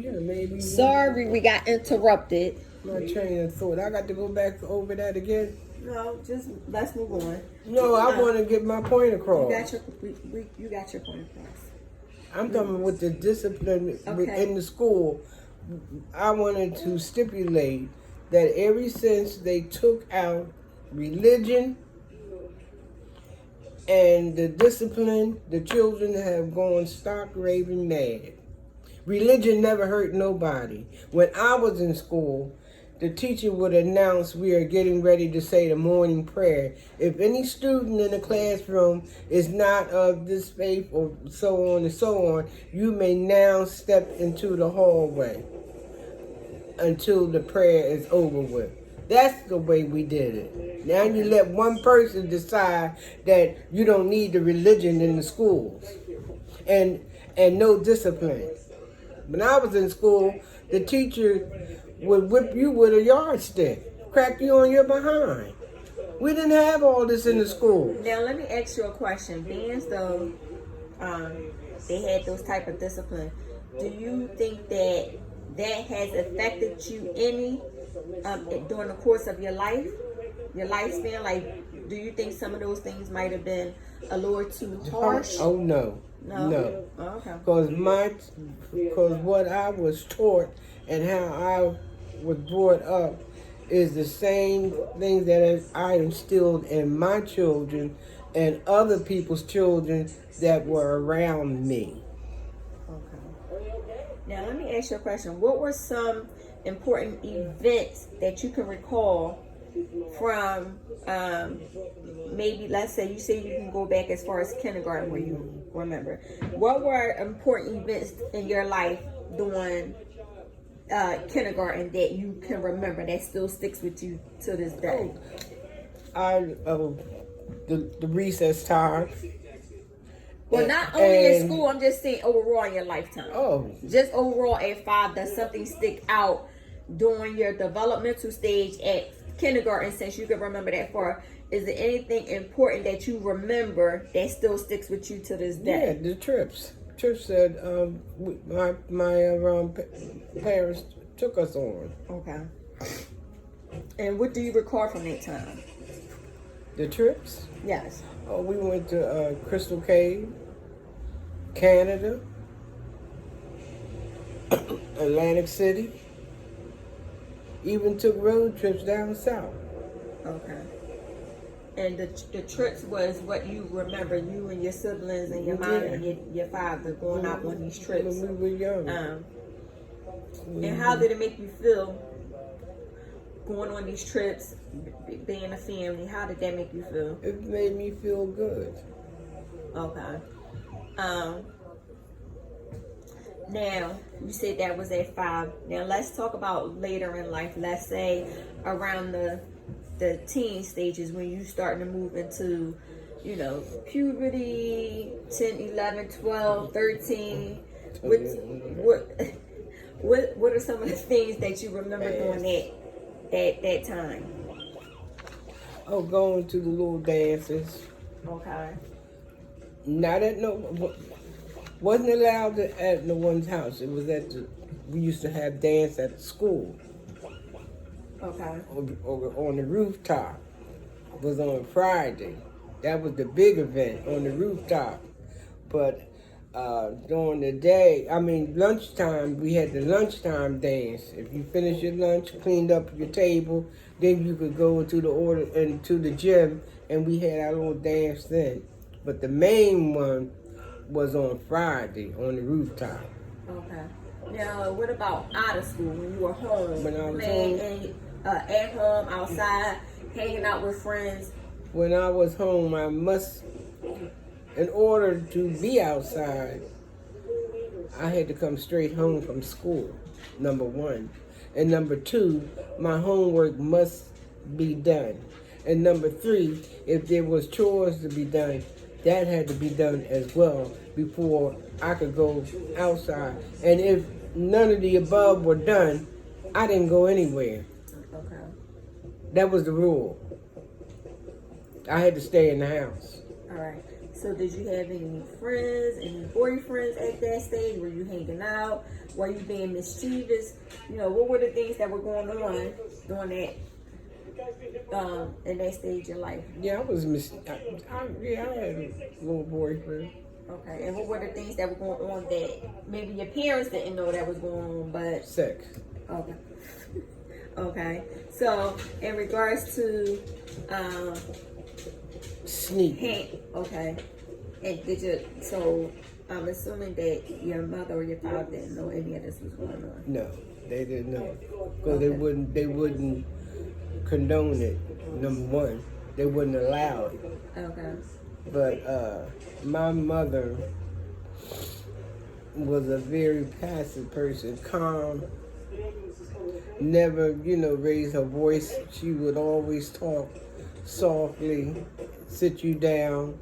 Yeah, maybe. Sorry, we got interrupted. My train of thought. I got to go back over that again. No, just let's move on. No, I want to get my point across. You got your point across. I'm talking with the discipline in the school. I wanted to stipulate that ever since they took out religion and the discipline, the children have gone stark raving mad. Religion never hurt nobody. When I was in school, the teacher would announce we are getting ready to say the morning prayer. If any student in the classroom is not of this faith or so on and so on, you may now step into the hallway until the prayer is over with. That's the way we did it. Now you let one person decide that you don't need the religion in the schools and no discipline. When I was in school, the teacher would whip you with a yardstick, crack you on your behind. We didn't have all this in the school. Now let me ask you a question. Being as though they had those type of discipline, do you think that has affected you any during the course of your life, your lifespan? Like, do you think some of those things might have been a little too harsh? Oh no. No. Oh, okay. Because what I was taught and how I was brought up is the same things that I instilled in my children and other people's children that were around me. Okay. Now let me ask you a question. What were some important events that you can recall from maybe, let's say you can go back as far as kindergarten where you remember. What were important events in your life during kindergarten that you can remember that still sticks with you to this day? The recess time. Well, not only in school, I'm just saying overall in your lifetime. Oh. Just overall at 5, does something stick out during your developmental stage at kindergarten, since you can remember that far? Is there anything important that you remember that still sticks with you to this day? Yeah, the trips. Trips that my parents took us on. Okay. And what do you recall from that time? The trips? Yes. Oh, we went to Crystal Cave, Canada, Atlantic City. Even took road trips down south. Okay. And the trips was what you remember, you and your siblings and your mom and your father going out on these trips. When we were young. And how did it make you feel going on these trips, being a family? How did that make you feel? It made me feel good. Okay. Now, you said that was at 5. Now, let's talk about later in life. Let's say around the teen stages, when you start to move into, puberty, 10, 11, 12, 13. What are some of the things that you remember doing that time? Oh, going to the little dances. Okay. Not at wasn't allowed at no one's house. It was we used to have dance at school. Okay. Or on the rooftop. It was on Friday. That was the big event, on the rooftop. But during the day, lunchtime, we had the lunchtime dance. If you finished your lunch, cleaned up your table, then you could go into the gym, and we had our little dance then. But the main one was on Friday on the rooftop. Okay. Now, what about out of school, when you were home? When I was home? At home, outside, hanging out with friends? When I was home, in order to be outside, I had to come straight home from school, number 1. And number 2, my homework must be done. And number 3, if there was chores to be done, that had to be done as well before I could go outside. And if none of the above were done, I didn't go anywhere. Okay. That was the rule. I had to stay in the house. All right. So did you have any friends, any boyfriends at that stage? Were you hanging out? Were you being mischievous? You know, what were the things that were going on during that in that stage of life? Yeah, I was I had a little boyfriend. Okay, and what were the things that were going on that maybe your parents didn't know that was going on, but Sex. okay. Okay. So in regards to Sneak. okay. And did you so I'm assuming that your mother or your father didn't know any of this was going on. No, they didn't know. Because Okay. they wouldn't condone it, number one. They wouldn't allow it. Okay. But my mother was a very passive person, calm, never, raise her voice. She would always talk softly, sit you down,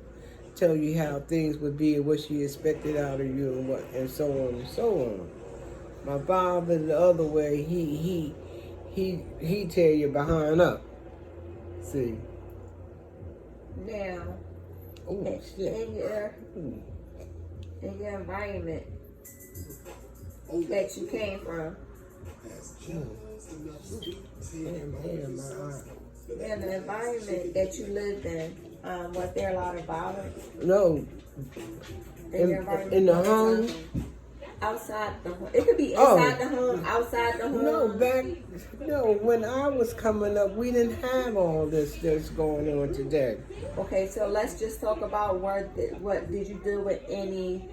tell you how things would be and what she expected out of you and so on and so on. My father the other way, he tear you behind up. See. Now Oh shit. in your environment that you came from, Damn, my eye. in the environment that you lived in, was there a lot of violence No, in your environment? in the home. Outside the home. It could be Oh. inside the home, outside the home. No, when I was coming up, we didn't have all this that's going on today. Okay, so let's just talk about what did you do with any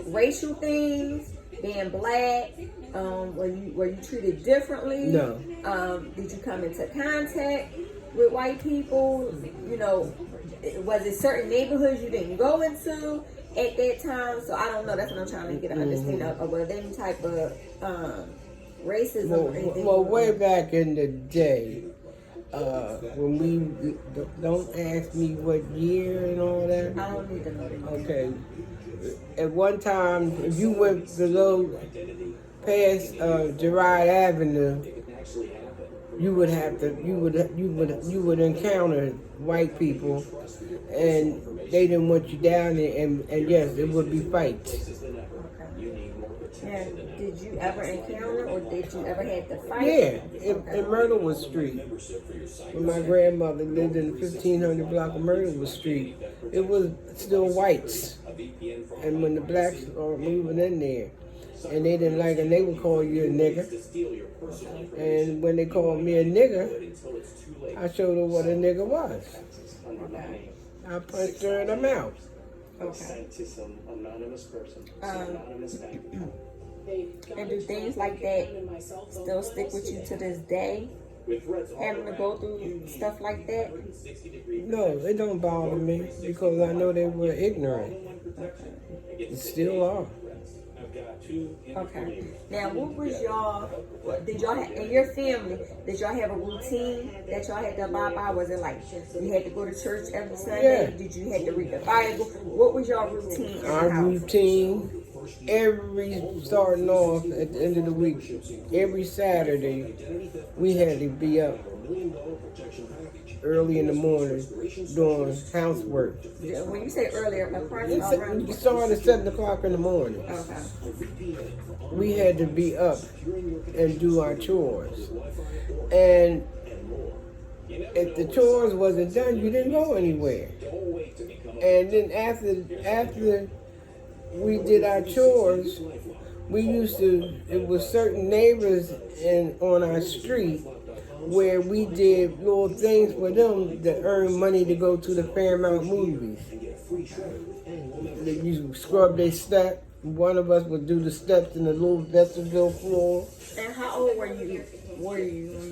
racial things, being black? Were you treated differently? No. Did you come into contact with white people? You know, was it certain neighborhoods you didn't go into at that time? So I don't know. That's what I'm trying to get an understanding of. Was there any type of racism or anything? Well, way back in the day, when we don't ask me what year and all that. I don't need to know that. Okay. At one time, if you went below past Girard Avenue, you would encounter white people, and they didn't want you down there, and yes, it would be fights. And did you ever encounter or did you ever have to fight? Yeah, in Myrtlewood Street. When my grandmother lived in the 1500 block of Myrtlewood Street, it was still whites. And when the blacks are moving in there, and they didn't like it, they would call you a nigger. And when they called me a nigger, I showed her what a nigger was. I punched her in the mouth. Okay. And do things like that still stick with you to this day? Having to go through stuff like that? No, it don't bother me because I know they were ignorant. They still are. Okay. Now, did y'all have, in your family, did y'all have a routine that y'all had to abide by? Was it like you had to go to church every Sunday? Yeah. Did you have to read the Bible? What was your routine in the Our house? routine, starting off at the end of the week, every Saturday, we had to be up early in the morning doing housework. When you say earlier, We started at 7 o'clock in the morning. Okay. We had to be up and do our chores. And if the chores wasn't done, you didn't go anywhere. And then after we did our chores, it was certain neighbors on our street where we did little things for them to earn money to go to the Fairmount movies. You scrub their step. One of us would do the steps in the little vestibule floor. And how old were you when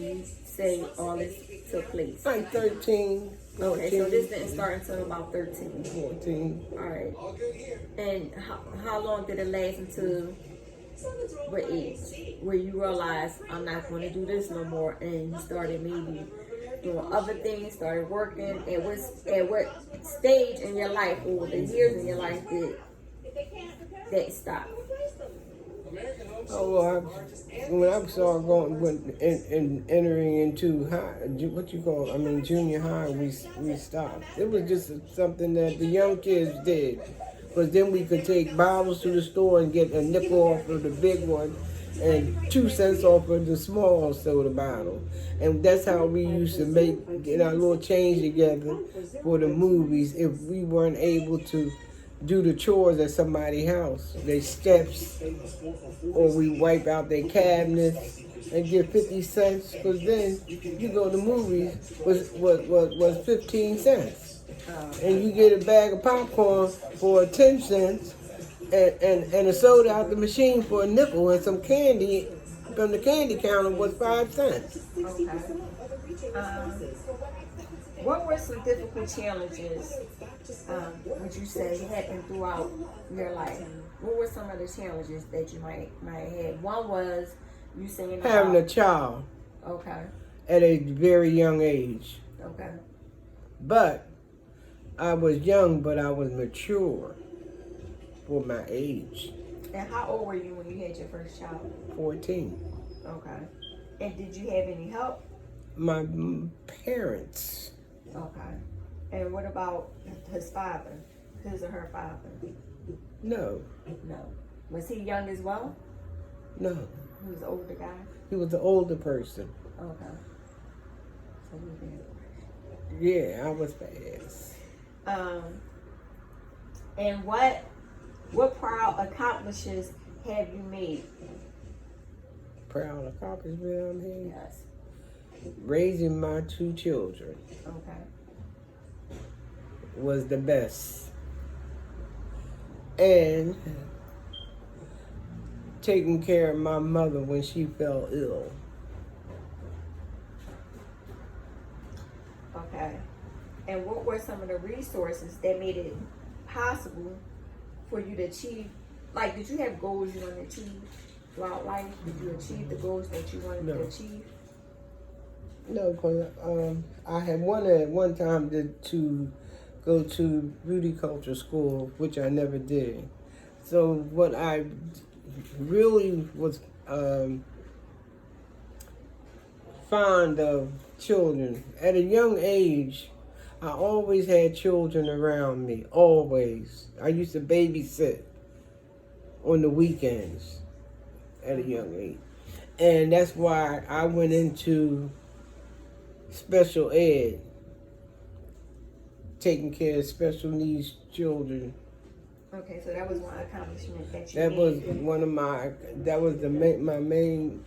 you say all this took place? Like 13, 14. Okay, so this didn't start until about 13. 14. All right. And how long did it last until what age? Where you realized, I'm not going to do this no more, and you started maybe doing other things, started working. At what stage in your life or the years in your life did that stop? Oh, well, when I started entering into what you call, junior high, we stopped. It was just something that the young kids did. Because then we could take bottles to the store and get a nickel off of the big one and 2 cents off of the small soda bottle. And that's how we used to get our little change together for the movies if we weren't able to do the chores at somebody's house, their steps, or we wipe out their cabinets and get 50 cents. Because then you go to movies was 15 cents, and you get a bag of popcorn for 10 cents, and a soda out the machine for a nickel, and some candy from the candy counter was 5 cents. Okay. What were some difficult challenges, would you say, happened throughout your life? What were some of the challenges that you might have had? One was you saying having a child. Okay. At a very young age. Okay. But I was young, but I was mature for my age. And how old were you when you had your first child? 14. Okay. And did you have any help? My parents. Okay. And what about his father? His or her father? No. No. Was he young as well? No. He was an older guy? He was the older person. Okay. So you did. Yeah, I was fast. And what proud accomplishments have you made? Proud accomplishment I'm here. Yes. Raising my 2 children Okay. was the best. And taking care of my mother when she fell ill. Okay. And what were some of the resources that made it possible for you to achieve? Like, did you have goals you wanted to achieve throughout life? Did you achieve the goals that you wanted to achieve? No, because I had wanted at one time to go to beauty culture school, which I never did. So what I really was fond of children. At a young age, I always had children around me, always. I used to babysit on the weekends at a young age. And that's why I went into special ed, taking care of special needs children. Okay, so that was one accomplishment that you That made. was one of my main,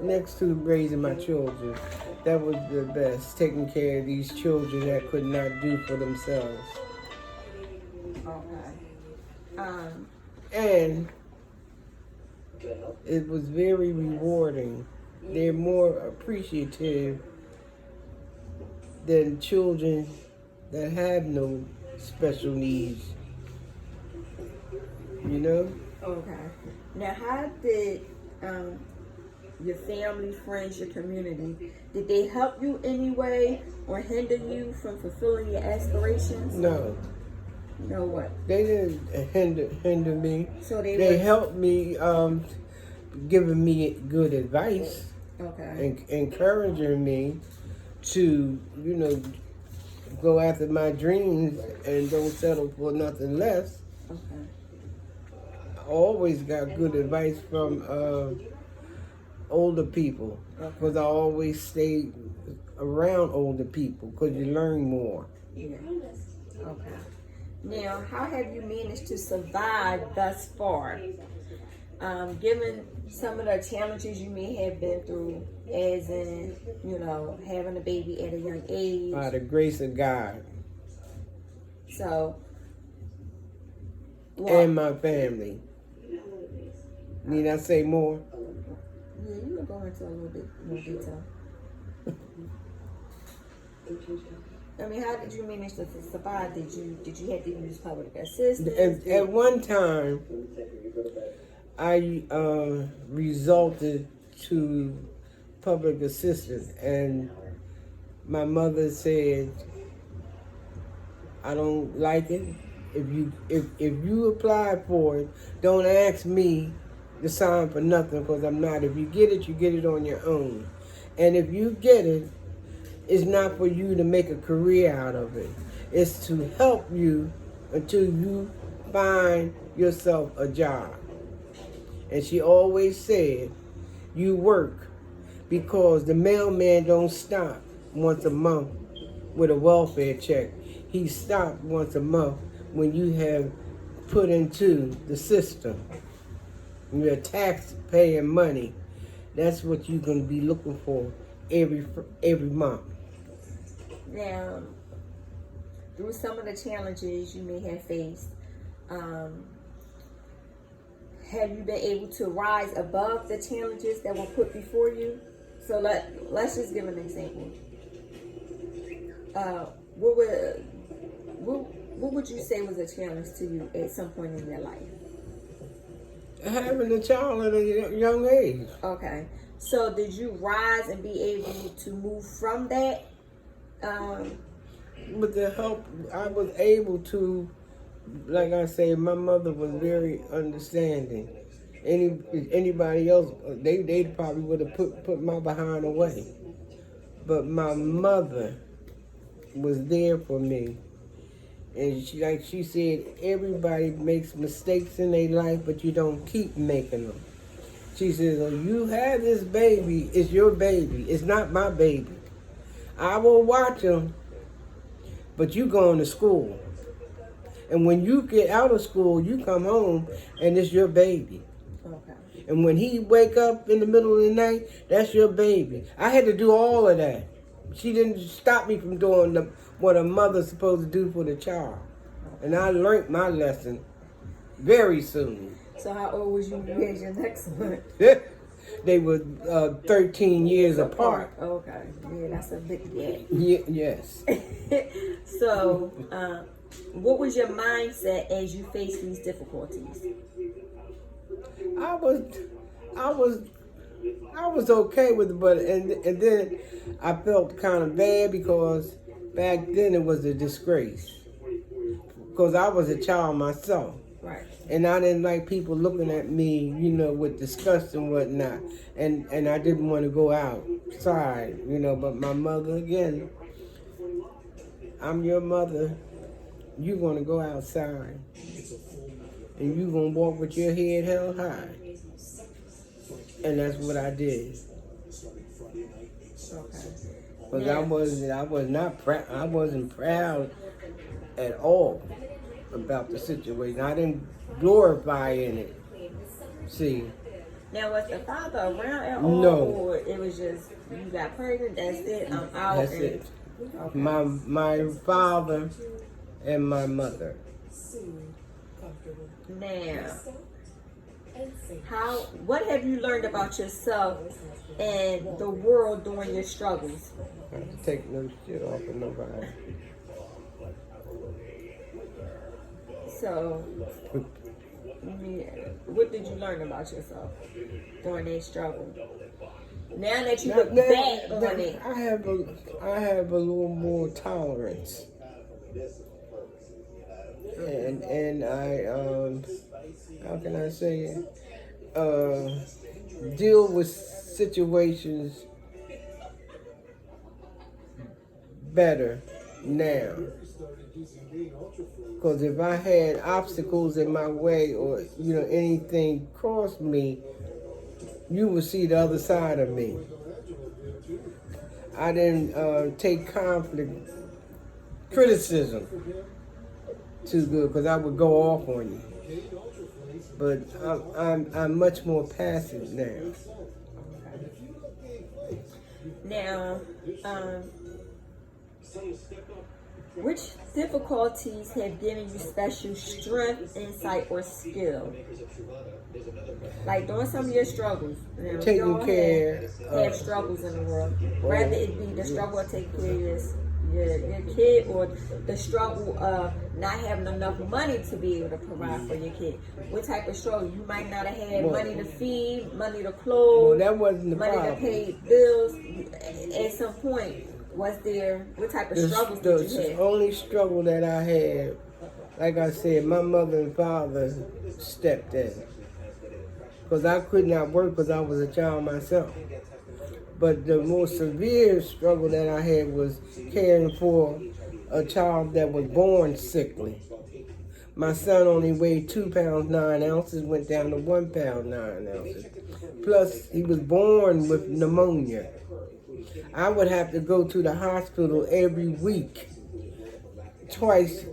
next to raising my children, that was the best, taking care of these children that could not do for themselves. Okay. And it was very rewarding. They're more appreciative than children that have no special needs. You know? Okay. Now, how did your family, friends, your community, did they help you any way or hinder you from fulfilling your aspirations? No. No what? They didn't hinder me. So they helped me, giving me good advice. Okay. And encouraging me to, go after my dreams and don't settle for nothing less. Okay. I always got good advice from older people, because I always stayed around older people because you learn more. Yeah. Okay. Now, how have you managed to survive thus far? Given some of the challenges you may have been through, as in, having a baby at a young age. By the grace of God. So. And my family. Need I say more? Yeah, you can go into a little bit more detail. I mean, how did you manage to survive? Did you have to use public assistance? At one time, I resorted to public assistance, and my mother said, "I don't like it. If you apply for it, don't ask me to sign for nothing because I'm not. If you get it on your own. And if you get it, it's not for you to make a career out of it. It's to help you until you find yourself a job. And she always said, you work because the mailman don't stop once a month with a welfare check. He stopped once a month when you have put into the system. Your tax paying money. That's what you're going to be looking for every month. Now, through some of the challenges you may have faced, have you been able to rise above the challenges that were put before you? So let's just give an example. What would you say was a challenge to you at some point in your life? Having a child at a young age. Okay. So did you rise and be able to move from that? With the help, I was able to, like I say, my mother was very understanding. Anybody else, they probably would have put my behind away. But my mother was there for me. And she said, everybody makes mistakes in their life, but you don't keep making them. She says, oh, you have this baby, it's your baby. It's not my baby. I will watch him, but you going to school. And when you get out of school, you come home, and it's your baby. Okay. And when he wake up in the middle of the night, that's your baby. I had to do all of that. She didn't stop me from doing what a mother's supposed to do for the child. And I learned my lesson very soon. So how old was you when you had your next one? They were 13 years apart. Okay. Yeah, that's a big gap. Yes. So, what was your mindset as you faced these difficulties? I was okay with it, but and then I felt kind of bad because back then it was a disgrace. Because I was a child myself. Right. And I didn't like people looking at me, with disgust and whatnot. And I didn't want to go outside, but my mother, again, I'm your mother. You're going to go outside. And you're going to walk with your head held high. And that's what I did. Okay. Because I wasn't proud at all about the situation. I didn't glorify in it. See. Now, was the father around at all? No. Or it was just, you got pregnant, that's it, I'm out. That's it. Okay. My father and my mother. Now, what have you learned about yourself and the world during your struggles? I have to take no shit off of nobody. So, what did you learn about yourself during that struggle? Now that you look back on it, I have a little more tolerance, and I how can I say it? Deal with situations better now. Because if I had obstacles in my way or, anything crossed me, you would see the other side of me. I didn't take conflict, criticism too good because I would go off on you. But I'm much more passive now. Now, which difficulties have given you special strength, insight, or skill? Like during some of your struggles. Now, Taking care. Have struggles in the world. Whether it be the struggle of taking care of your kid or the struggle of not having enough money to be able to provide for your kid. What type of struggle? You might not have had money to feed, money to clothe, Well, that wasn't the money problem. to pay bills. At some point, what type of struggles did you have? The only struggle that I had, like I said, my mother and father stepped in. because I could not work because I was a child myself. But the most severe struggle that I had was caring for a child that was born sickly. My son only weighed 2 pounds 9 ounces, went down to 1 pound 9 ounces. Plus, he was born with pneumonia. I would have to go to the hospital every week, twice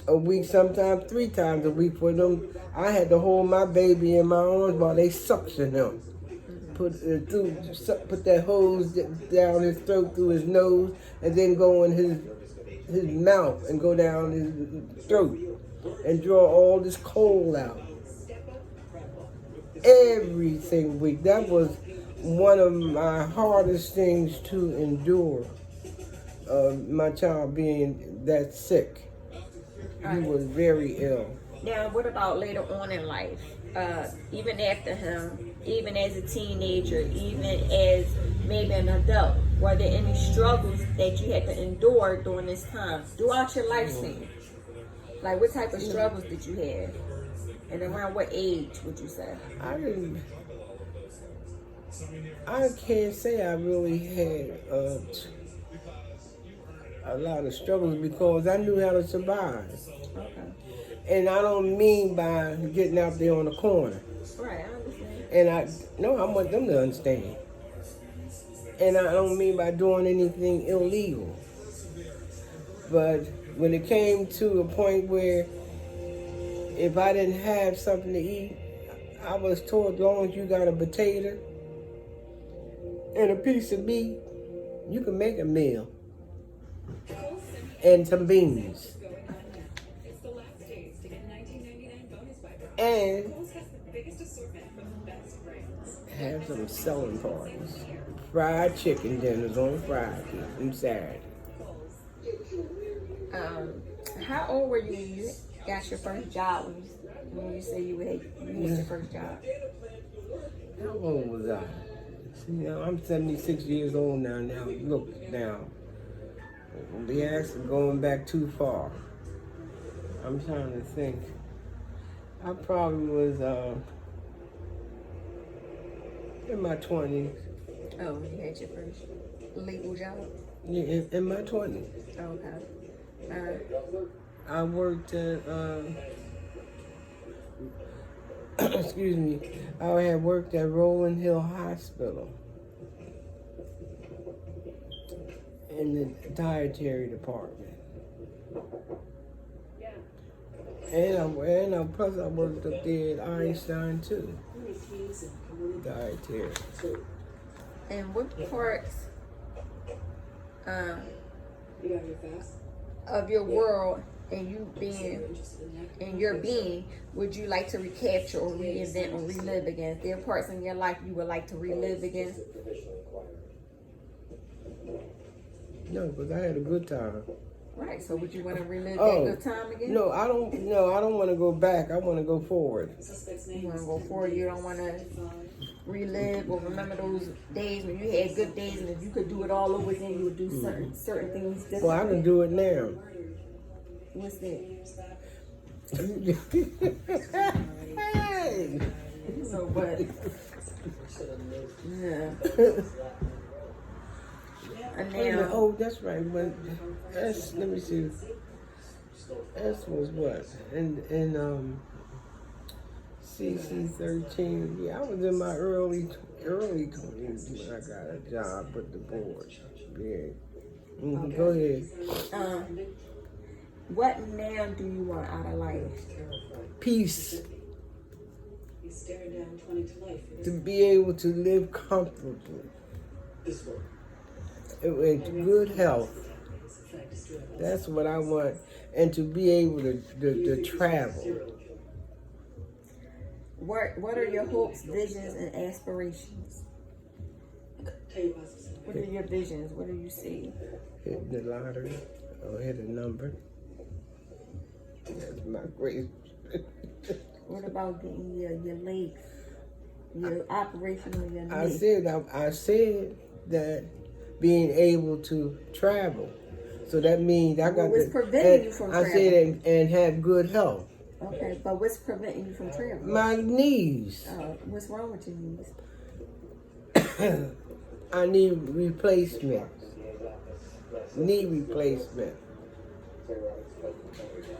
a week, sometimes 3 times a week for them. I had to hold my baby in my arms while they suction him. Put that hose down his throat through his nose, and then go in his mouth and go down his throat and draw all this coal out. Every single week. That was one of my hardest things to endure. My child being that sick. He was very ill. Now, what about later on in life? Even after him, even as a teenager, even as maybe an adult, were there any struggles that you had to endure during this time, throughout your lifespan? Like, what type of struggles did you have? And around what age would you say? I can't say I really had a lot of struggles because I knew how to survive. Okay. And I don't mean by getting out there on the corner. Right, I understand. And I want them to understand. And I don't mean by doing anything illegal. But when it came to a point where if I didn't have something to eat, I was told as long as you got a potato and a piece of meat, you can make a meal. And some beans. And have some selling parties. Fried chicken dinners on Friday and Saturday. How old were you when you got your first job? When you say you had your first job? How old was I? I'm 76 years old now. Look now. We actually going back too far. I'm trying to think. I probably was in my 20s. Oh, when you had your first legal job? Yeah, in my 20s. Okay. I worked at, excuse me, I had worked at Rolling Hill Hospital in the dietary department. And plus I worked up there at Einstein too. Dietary. And what parts of your world and you being and your being would you like to recapture or reinvent or relive again? There are parts in your life you would like to relive again? No, because I had a good time. Right. So would you want to relive that good time again? No, I don't want to go back. I want to go forward. You want to go forward. You don't want to relive or remember those days when you had good days, and if you could do it all over again, you would do certain things differently. Well, I can do it now. What's that? Hey. So what? Yeah. And now, oh, that's right. But S, let me see. S was what? In CC13. Yeah, I was in my early 20s when I got a job with the board. Yeah. Okay. Go ahead. What now do you want out of life? Peace. To be able to live comfortably. With good health. That's what I want. And to be able to travel. What are your hopes, visions, and aspirations? What are your visions? What do you see? Hit the lottery or hit a number. That's my great. What about getting your legs, your operational, your knee? I said that being able to travel. So that means I got what's preventing you from traveling? I said and have good health. Okay, but what's preventing you from traveling? My knees. What's wrong with your knees? I need replacement. Knee replacement.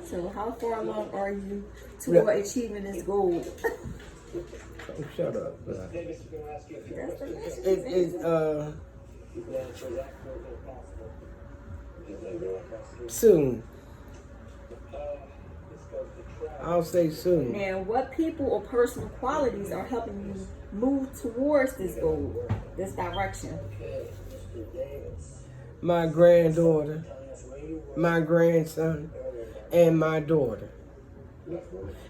So how far along are you toward achieving this goal? Oh, shut up. That's the message. Soon. I'll say soon. Now, what people or personal qualities are helping you move towards this goal, this direction? My granddaughter, my grandson, and my daughter.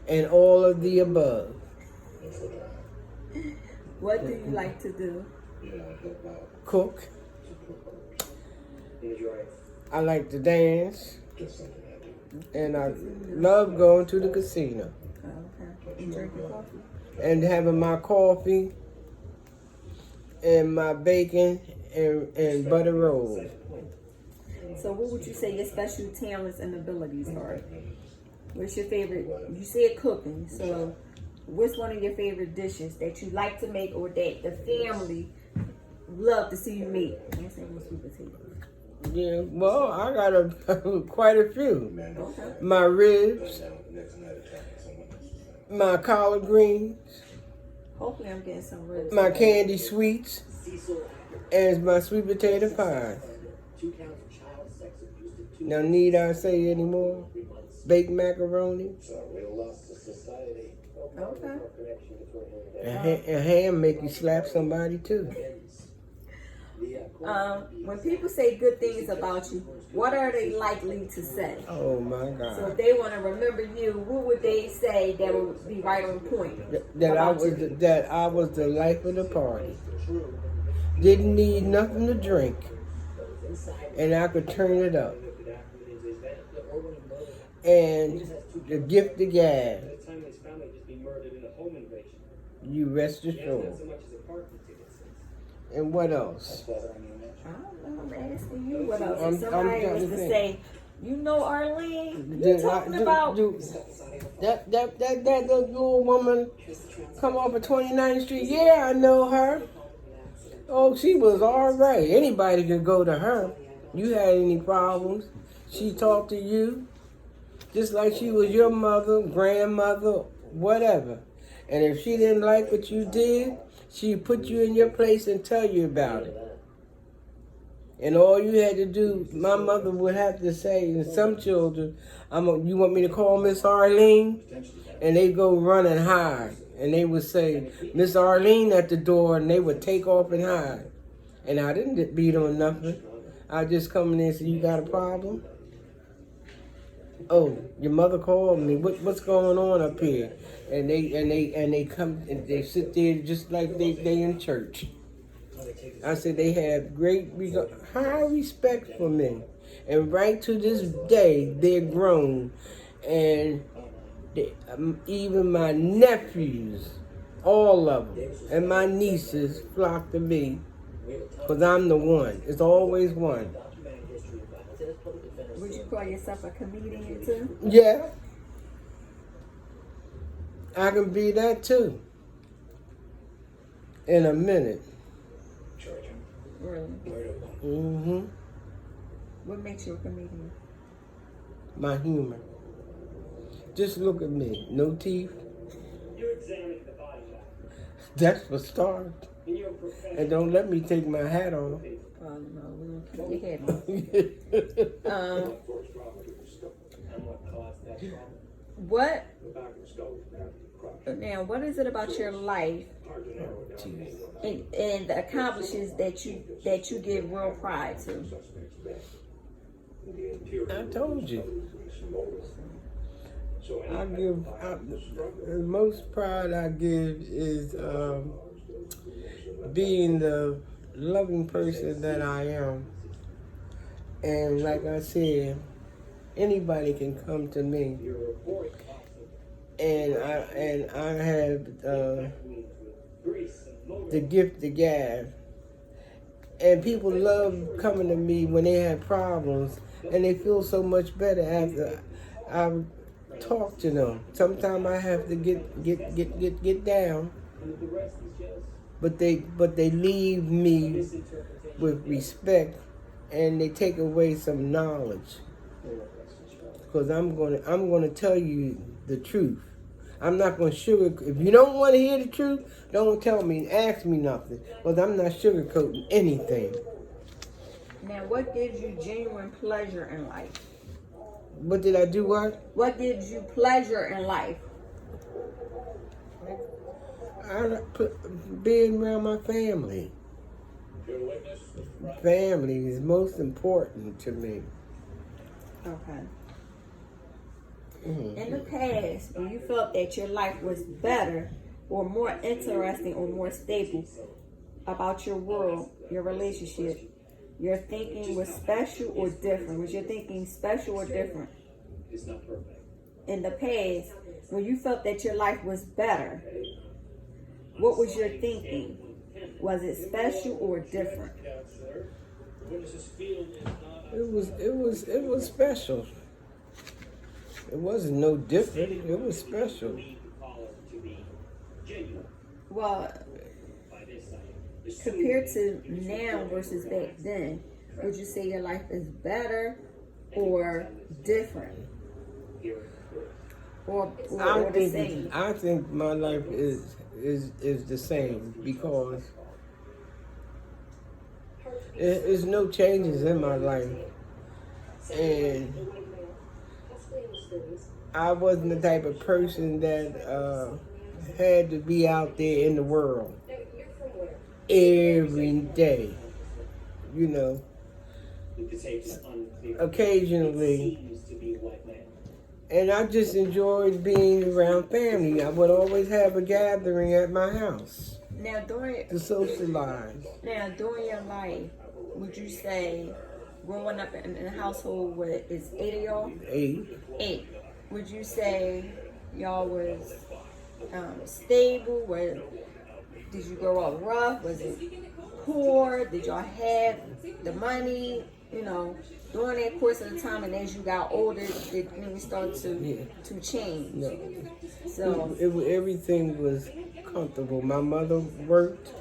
And all of the above. What do you like to do? Cook. I like to dance. And I love going to the casino. Oh, okay. And drinking coffee? And having my coffee and my bacon and butter rolls. So what would you say your special talents and abilities are? What's your favorite? You said cooking. So what's one of your favorite dishes that you like to make or that the family love to see you make? I say sweet potato. Yeah, well, I got quite a few. Okay. My ribs, my collard greens, Hopefully I'm getting some ribs. my candy sweets, and my sweet potato pie. Now, need I say any more? Baked macaroni. Okay. And ham make you slap somebody too. When people say good things about you, what are they likely to say? Oh my So God. if they want to remember you, what would they say that would be right on point? That I about was you? that I was the life of the party. Didn't need nothing to drink, and I could turn it up. And the gift of gab, you rest assured. And what else? I don't know. I'm asking you what else. I'm If somebody trying was to to think. say, you know, Arlene, you talking about? That little woman come off of 29th Street. Yeah, I know her. Oh, she was all right. Anybody could go to her. You had any problems, she talked to you. Just like she was your mother, grandmother, whatever. And if she didn't like what you did, she'd put you in your place and tell you about it. And all you had to do, my mother would have to say, and some children, you want me to call Miss Arlene? And they go run and hide. And they would say, Miss Arlene at the door, and they would take off and hide. And I didn't beat on nothing. I just come in there and say, you got a problem? Oh, your mother called me. What's going on up here? And they come and they sit there just like they in church. I said they have high respect for me, and right to this day they're grown, and even my nephews, all of them, and my nieces flock to me, because I'm the one. It's always one. Would you call yourself a comedian too? Yeah. I can be that too. In a minute. Really? Mm-hmm. What makes you a comedian? My humor. Just look at me. No teeth. That's for stars. And don't let me take my hat off. Oh no, we don't keep your head on. What? Now, what is it about your life and the accomplishments that you give real pride to? I told you. The most pride I give is being the loving person that I am. And like I said, anybody can come to me. And I have the gift of gab. And people love coming to me when they have problems, and they feel so much better after talk to them. Sometimes I have to get down, but they leave me with respect, and they take away some knowledge. Because I'm gonna tell you the truth. I'm not gonna sugarcoat. If you don't want to hear the truth, don't tell me. Ask me nothing. Because I'm not sugarcoating anything. Now, what gives you genuine pleasure in life? What did I do? What gives you pleasure in life? Being around my family. Family is most important to me. Okay. In the past, when you felt that your life was better or more interesting or more stable about your world, your relationship, your thinking was special or different? Was your thinking special or different? In the past, when you felt that your life was better, what was your thinking? Was it special or different? It was special. It wasn't no different. It was special. Well, compared to now versus back then, would you say your life is better or different? Or the same? I think my life is the same because there's no changes in my life, and I wasn't the type of person that had to be out there in the world every day. You know, occasionally. And I just enjoyed being around family. I would always have a gathering at my house Now, to socialize. during your life, would you say growing up in a household where it's 8 of y'all? 8. Would you say y'all was stable? Did you grow up rough? Was it poor? Did y'all have the money? You know, during that course of the time, and as you got older, did things start to change? No. So Everything was comfortable. My mother worked,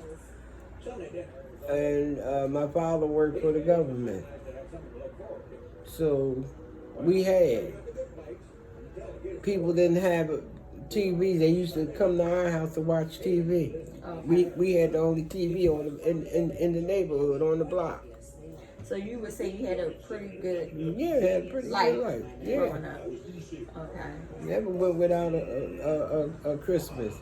and my father worked for the government. So we had. People didn't have TV. They used to come to our house to watch TV. Okay. We had the only TV in the neighborhood on the block. So you would say you had a pretty good Had a pretty life good life. Yeah. growing up. Okay. Never went without a Christmas.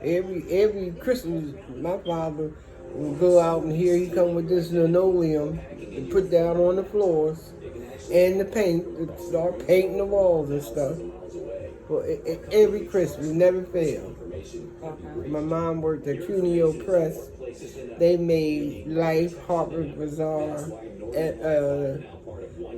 Every Christmas, my father would go out and here he come with this linoleum and put down on the floors and the paint, start painting the walls and stuff. Well, every Christmas, never failed. Okay. My mom worked at Cuneo Press. They made Life, Harper's Bazaar,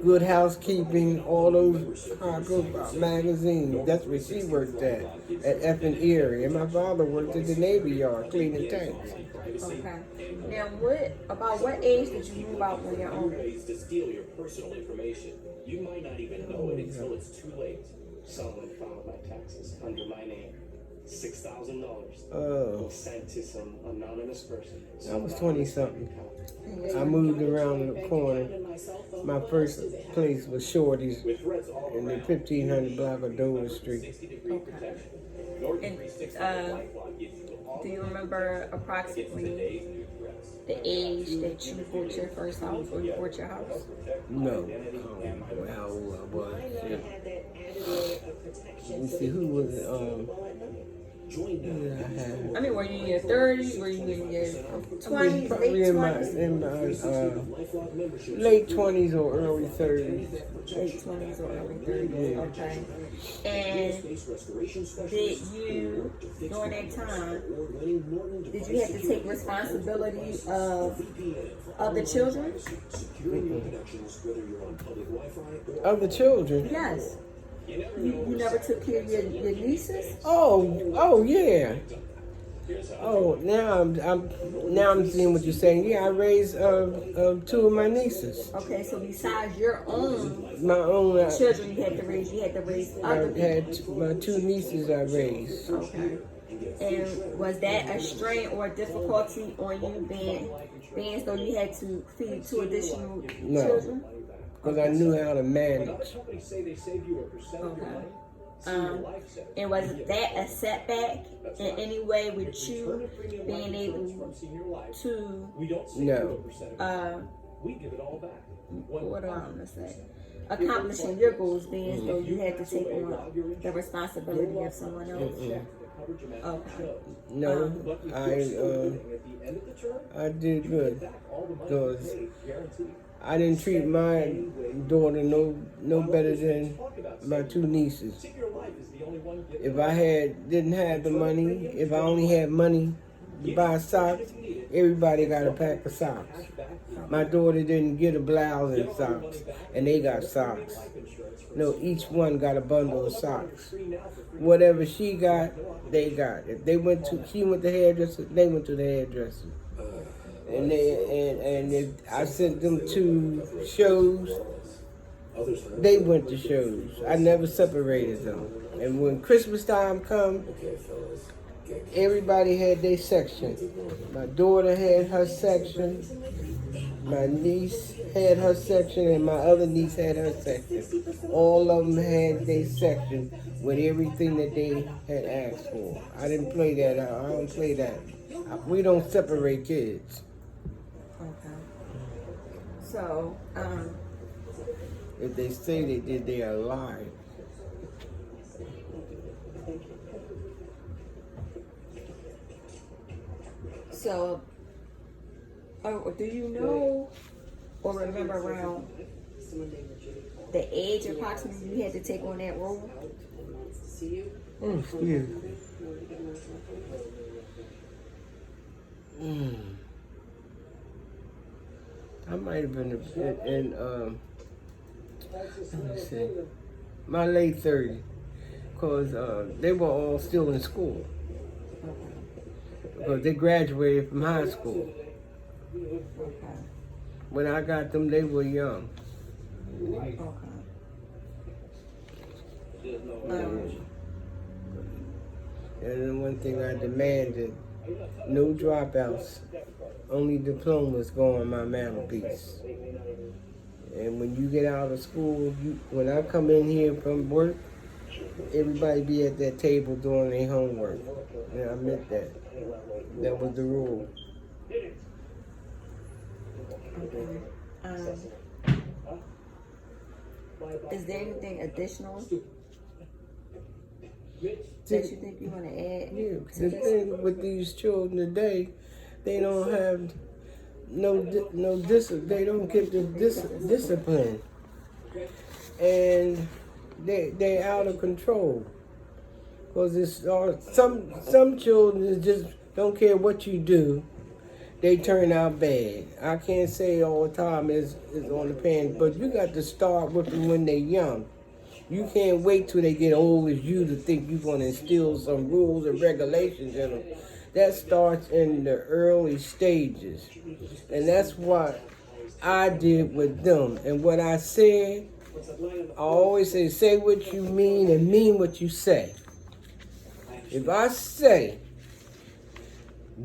Good Housekeeping, all those Harper magazines. That's where she worked at F and Erie. And my father worked at the Navy Yard cleaning tanks. Okay. Now, what age did you move out on your own? To steal your personal information. You might not even know it until it's too late. Someone filed my taxes under my name. $6,000 sent to some anonymous person. I was 20-something. I moved around the corner. My first place was Shorty's in the 1500 block of Dover Street. Okay. And do you remember approximately the age that you bought your first house or you bought your house? No. How old I was. Yeah. Let me see, who was it? I mean, were you in your 30s? Were you in your 20s? Probably late in 20s? my late 20s or early 30s. Late 20s or early 30s. Yeah. Okay. And did you, during that time, did you have to take responsibility of the children? Of the children? Yes. You never took care of your nieces? Oh yeah. Oh, now I'm seeing what you're saying. Yeah, I raised two of my nieces. Okay, so besides your own My own. children you had to raise other I people. had my two nieces I raised. Okay. And was that a strain or a difficulty on you being as though you had to feed two additional No. children? Because I knew how to manage. Okay. And was that a setback in any way with you being able to No. what do I want to say? Accomplishing your goals, being as though you had to take on the responsibility of someone else. Okay. No, I did good because I didn't treat my daughter no better than my two nieces. If I didn't have the money, if I only had money to buy socks, everybody got a pack of socks. My daughter didn't get a blouse and socks, and they got socks. No, each one got a bundle of socks. Whatever she got, they got. If she went to the hairdresser, they went to the hairdresser. And if I sent them to shows, they went to shows. I never separated them. And when Christmas time come, everybody had their section. My daughter had her section. My niece had her section, and my other niece had her section. All of them had their section with everything that they had asked for. I didn't play that out. I don't play that. We don't separate kids. Okay. So, If they say they did, they are lying. so, do you know or remember around the age approximately you had to take on that role? Oh, excuse I might have been in let me see, my late 30s, because they were all still in school. Because they graduated from high school. Okay. When I got them, they were young. Okay. And then one thing I demanded, no dropouts, only diplomas go on my mantelpiece. And when you get out of school, when I come in here from work, everybody be at that table doing their homework. And I meant that. That was the rule. Okay. Is there anything additional that you think you want to add? Yeah, to the this? thing with these children today, they don't have they don't get the discipline, and they out of control. Cause it's some children just don't care what you do, they turn out bad. I can't say all the time is on the parents, but you got to start with them when they're young. You can't wait till they get old as you to think you're going to instill some rules and regulations in them. That starts in the early stages. And that's what I did with them. And what I said, I always say what you mean and mean what you say. If I say,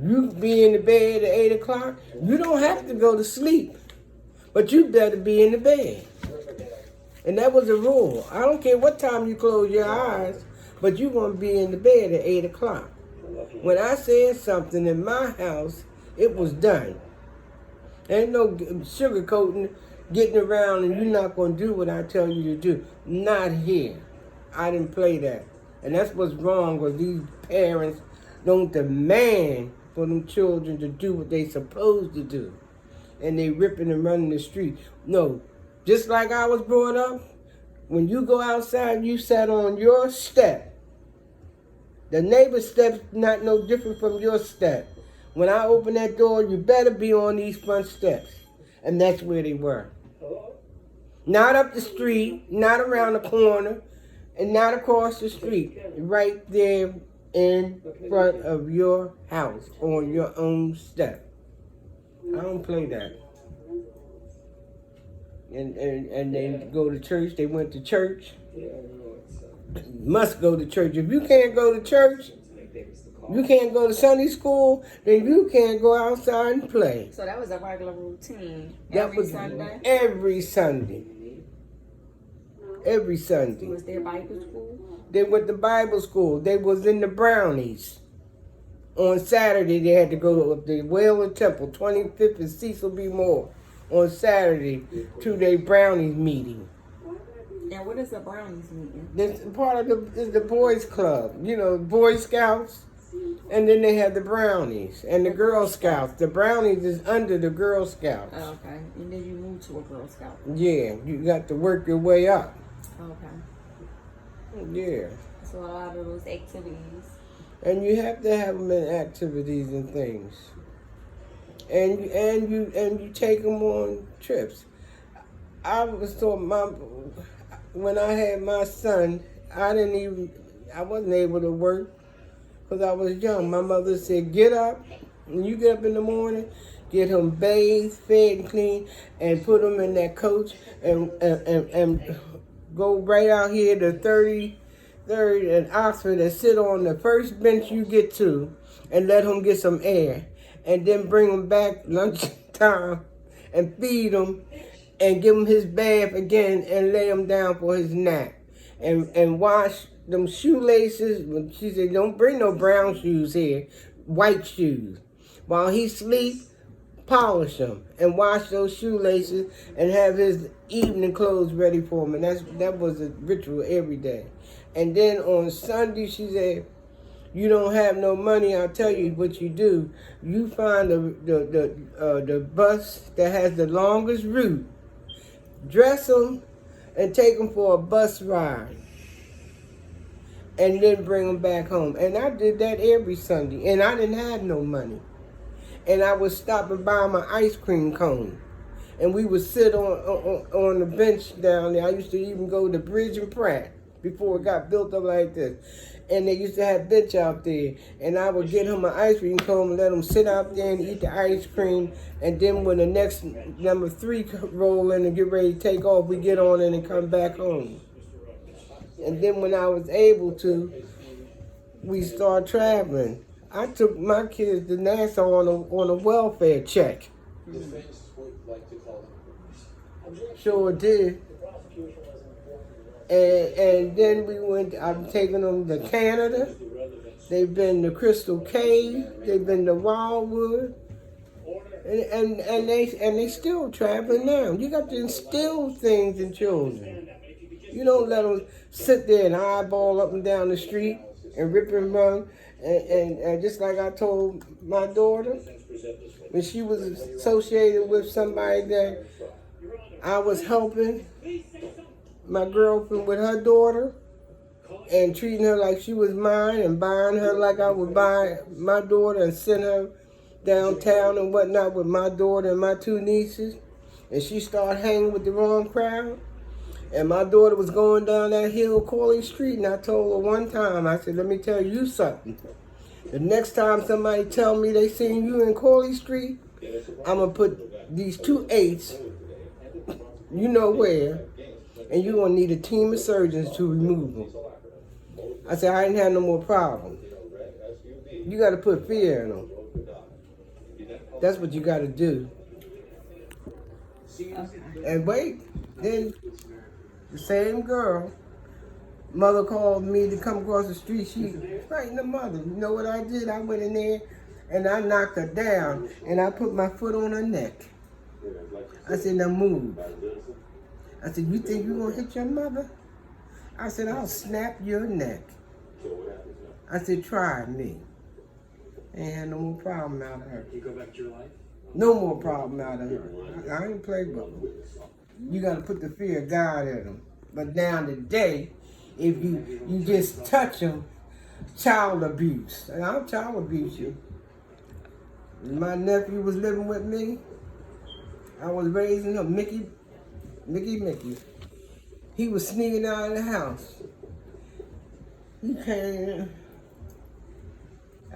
you be in the bed at 8 o'clock, you don't have to go to sleep. But you better be in the bed. And that was a rule. I don't care what time you close your eyes, but you're going to be in the bed at 8 o'clock. When I said something in my house, it was done. Ain't no sugarcoating, getting around, and you're not going to do what I tell you to do. Not here. I didn't play that. And that's what's wrong with these parents don't demand for them children to do what they supposed to do. And they ripping and running the street. No. Just like I was brought up, when you go outside, you sat on your step. The neighbor's step's not no different from your step. When I open that door, you better be on these front steps. And that's where they were. Not up the street, not around the corner, and not across the street. Right there in front of your house on your own step. I don't play that. And they go to church. They went to church. Must go to church. If you can't go to church, you can't go to Sunday school, then you can't go outside and play. So that was a regular routine That every was Sunday? every Sunday. Every Sunday. Was there Bible school? They went to Bible school. They was in the Brownies. On Saturday, they had to go up to Whaler Temple, 25th and Cecil B. Moore, on Saturday to their Brownies meeting. And what is a Brownies meeting? This part of the Boys Club, you know, Boy Scouts. And then they had the Brownies and the Girl Scouts. The Brownies is under the Girl Scouts. Oh, okay. And then you moved to a Girl Scout. Yeah, you got to work your way up. Okay. Yeah. So a lot of those activities. And you have to have them in activities and things. And you take them on trips. I was told when I had my son, I wasn't able to work because I was young. My mother said, get up. When you get up in the morning, get him bathed, fed, and clean, and put him in that coach and go right out here to 33rd and Oxford and sit on the first bench you get to and let him get some air. And then bring him back lunchtime and feed him and give him his bath again and lay him down for his nap. And wash them shoelaces. She said, don't bring no brown shoes here, white shoes. While he sleep, polish them and wash those shoelaces and have his evening clothes ready for him. And that was a ritual every day. And then on Sunday, she said, you don't have no money, I'll tell you what you do. You find the bus that has the longest route, dress them, and take them for a bus ride. And then bring them back home. And I did that every Sunday. And I didn't have no money. And I would stop and buy my ice cream cone. And we would sit on the bench down there. I used to even go to Bridge and Pratt before it got built up like this. And they used to have bench out there. And I would get him an ice cream cone and let him sit out there and eat the ice cream. And then when the next number 3 roll in and get ready to take off, we get on it and come back home. And then when I was able to, we started traveling. I took my kids to Nassau on a welfare check. Sure did. And then we went, I'm taking them to Canada. They've been to Crystal Cave. They've been to Wildwood. And they still traveling now. You got to instill things in children. You don't let them sit there and eyeball up and down the street and rip and run. And just like I told my daughter, when she was associated with somebody that I was helping, my girlfriend with her daughter, and treating her like she was mine and buying her like I would buy my daughter and send her downtown and whatnot with my daughter and my 2 nieces. And she started hanging with the wrong crowd. And my daughter was going down that hill, Corley Street, and I told her one time, I said, let me tell you something. The next time somebody tell me they seen you in Corley Street, I'm going to put these 2 8s, you know where, and you're going to need a team of surgeons to remove them. I said, I ain't had no more problems. You got to put fear in them. That's what you got to do. And wait, then the same girl, mother called me to come across the street. She frightened the mother. You know what I did? I went in there and I knocked her down and I put my foot on her neck. I said, now move. I said, you think you're going to hit your mother? I said, I'll snap your neck. I said, try me. Ain't had no more problem out of her. You go back to your life? No more problem out of her. I ain't play with them. You got to put the fear of God in them. But now today, if you just touch them, child abuse. And I'll child abuse you. My nephew was living with me. I was raising him, Mickey. He was sneaking out of the house. He came